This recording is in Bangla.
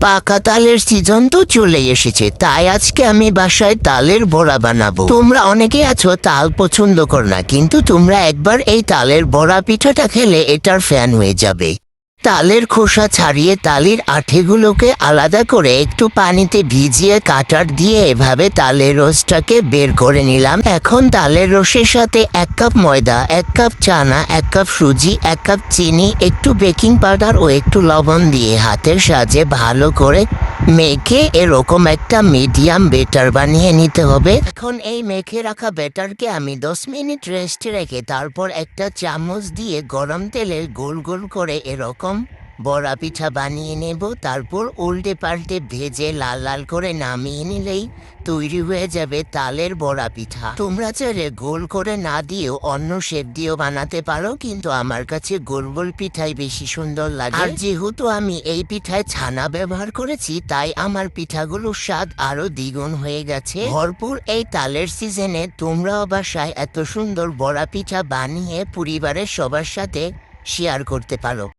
পাকা তালের সিজন তো চলে এসেছে, তাই আজকে আমি বাসায় তালের বড়া বানাবো। তোমরা অনেকে আছো তাল পছন্দ করো না, কিন্তু তোমরা একবার এই তালের বড়া পিঠাটা খেলে এটার ফ্যান হয়ে যাবে। তালের খোসা ছাড়িয়ে তালের আঠেগুলোকে আলাদা করে একটু পানিতে ভিজিয়ে কাটার দিয়ে এভাবে তালের রসটাকে বের করে নিলাম। এখন তালের রসের সাথে 1 কাপ ময়দা, 1 কাপ চানা, 1 কাপ সুজি, 1 কাপ চিনি, একটু বেকিং পাউডার ও একটু লবণ দিয়ে হাতের সাহায্যে ভালো করে মেখে এরকম একটা মিডিয়াম বেটার বানিয়ে নিতে হবে। এখন এই মেখে রাখা বেটারকে আমি 10 মিনিট রেস্টে রেখে তারপর একটা চামচ দিয়ে গরম তেলে গোল গোল করে এরকম বড়া পিঠা বানিয়ে নেব। তারপর উল্টে পাল্টে ভেজে লাল লাল করে নামিয়ে নিলেই তৈরি হয়ে যাবে তালের বড়া পিঠা। তোমরা চাইলে গোল করে না দিয়েও অন্য শেপ দিয়েও বানাতে পারো, কিন্তু আমার কাছে গোল গোল পিঠাই বেশি সুন্দর লাগে। আর যেহেতু আমি এই পিঠায় ছানা ব্যবহার করেছি, তাই আমার পিঠাগুলোর স্বাদ আরো দ্বিগুণ হয়ে গেছে। ভরপুর এই তালের সিজনে তোমরাও বাসায় এত সুন্দর বড়া পিঠা বানিয়ে পরিবারের সবার সাথে শেয়ার করতে পারো।